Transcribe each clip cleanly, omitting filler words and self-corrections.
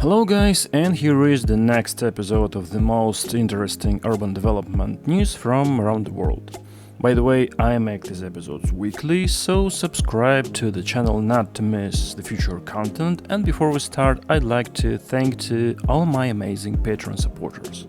Hello guys, and here is the next episode of the most interesting urban development news from around the world. By the way, I make these episodes weekly, so subscribe to the channel not to miss the future content. And before we start, I'd like to thank to all my amazing Patreon supporters.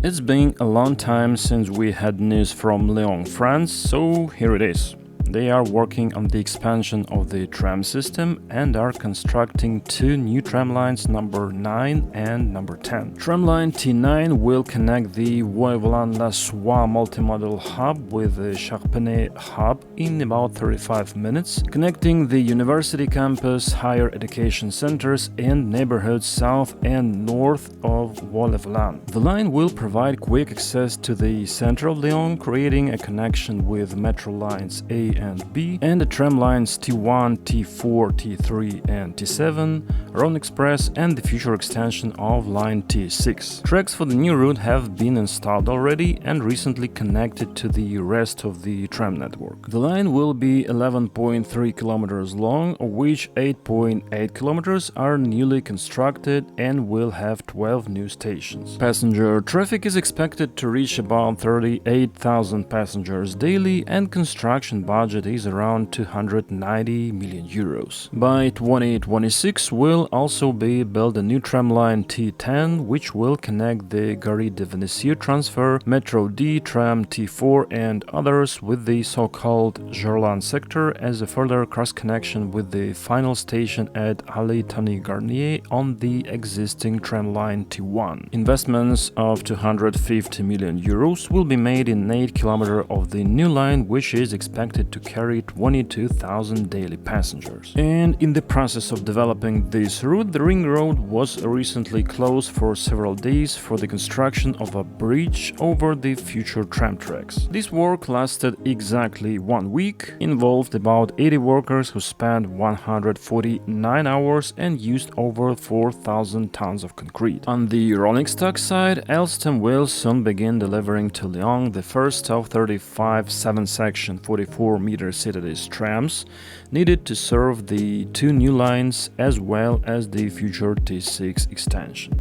It's been a long time since we had news from Lyon, France, so here it is. They are working on the expansion of the tram system and are constructing two new tram lines, number 9 and number 10. Tram line T9 will connect the Voie-Volante-la-Soie multimodal hub with the Charpenay hub in about 35 minutes, connecting the university campus, higher education centers and neighborhoods south and north of Voie-Volante. The line will provide quick access to the center of Lyon, creating a connection with metro lines A and B, and the tram lines T1, T4, T3 and T7, Rhone Express, and the future extension of line T6. Tracks for the new route have been installed already and recently connected to the rest of the tram network. The line will be 11.3 kilometers long, of which 8.8 kilometers are newly constructed and will have 12 new stations. Passenger traffic is expected to reach about 38,000 passengers daily, and construction budget is around 290 million euros. By 2026 will also be built a new tram line T10, which will connect the Gare de Venetieux transfer, Metro D, tram T4 and others with the so-called Gerland sector as a further cross-connection with the final station at Allée-Tony-Garnier on the existing tram line T1. Investments of 250 million euros will be made in 8 km of the new line, which is expected to carry 22,000 daily passengers. And in the process of developing this route, the ring road was recently closed for several days for the construction of a bridge over the future tram tracks. This work lasted exactly 1 week, involved about 80 workers who spent 149 hours and used over 4,000 tons of concrete. On the rolling stock side, Alstom will soon begin delivering to Lyon the first of 35 7-section 44-meter Citadis trams needed to serve the two new lines as well as the future T6 extension.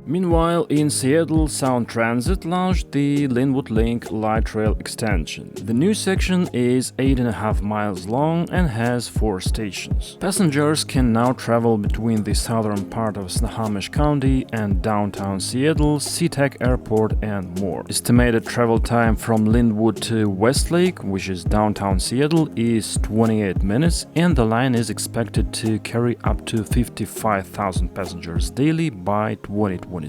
Meanwhile, in Seattle, Sound Transit launched the Linwood Link Light Rail extension. The new section is 8.5 miles long and has 4 stations. Passengers can now travel between the southern part of Snohomish County and downtown Seattle, SeaTac Airport, and more. Estimated travel time from Linwood to Westlake, which is downtown Seattle, is 28 minutes, and the line is expected to carry up to 55,000 passengers daily by 2026,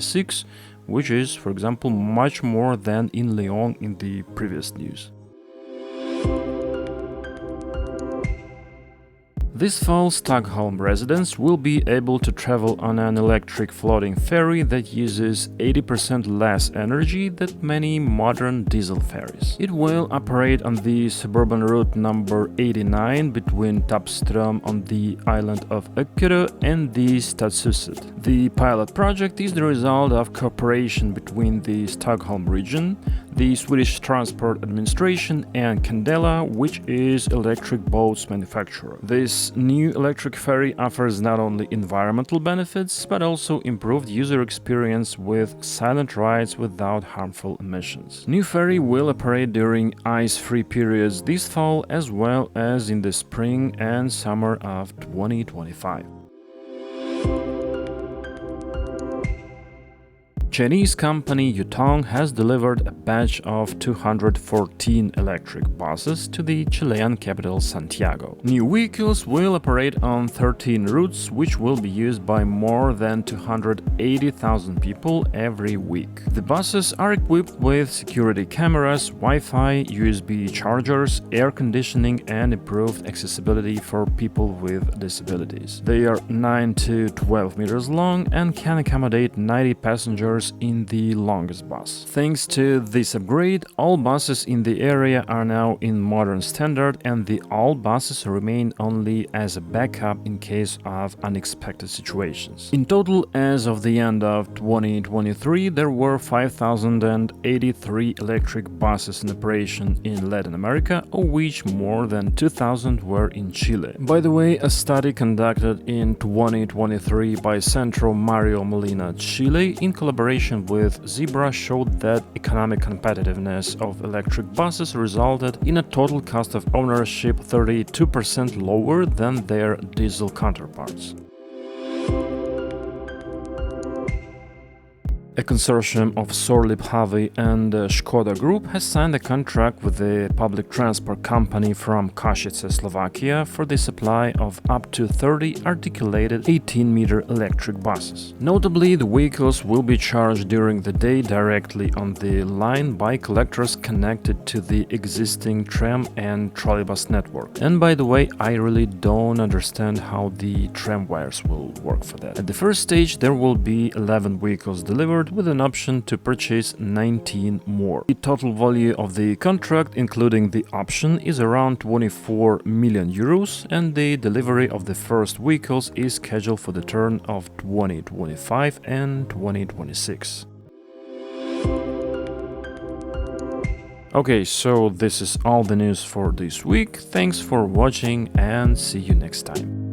which is, for example, much more than in Lyon in the previous news. This fall, Stockholm residents will be able to travel on an electric floating ferry that uses 80% less energy than many modern diesel ferries. It will operate on the suburban route number 89 between Tappström on the island of Öckerö and the Stadshuset. The pilot project is the result of cooperation between the Stockholm region, the Swedish Transport Administration and Candela, which is electric boats manufacturer. This new electric ferry offers not only environmental benefits but also improved user experience with silent rides without harmful emissions. New ferry will operate during ice-free periods this fall as well as in the spring and summer of 2025. Chinese company Yutong has delivered a batch of 214 electric buses to the Chilean capital Santiago. New vehicles will operate on 13 routes, which will be used by more than 280,000 people every week. The buses are equipped with security cameras, Wi-Fi, USB chargers, air conditioning, and improved accessibility for people with disabilities. They are 9 to 12 meters long and can accommodate 90 passengers passengers in the longest bus. Thanks to this upgrade, all buses in the area are now in modern standard, and the old buses remain only as a backup in case of unexpected situations. In total, as of the end of 2023, there were 5,083 electric buses in operation in Latin America, of which more than 2,000 were in Chile. By the way, a study conducted in 2023 by Centro Mario Molina, Chile, in collaboration with Zebra, showed that economic competitiveness of electric buses resulted in a total cost of ownership 32% lower than their diesel counterparts. A consortium of Sorlip Havi and Škoda Group has signed a contract with the public transport company from Košice, Slovakia, for the supply of up to 30 articulated 18-meter electric buses. Notably, the vehicles will be charged during the day directly on the line by collectors connected to the existing tram and trolleybus network. And by the way, I really don't understand how the tram wires will work for that. At the first stage, there will be 11 vehicles delivered, with an option to purchase 19 more. The total value of the contract, including the option, is around 24 million euros, and the delivery of the first vehicles is scheduled for the turn of 2025 and 2026. Okay, so this is all the news for this week. Thanks for watching and see you next time.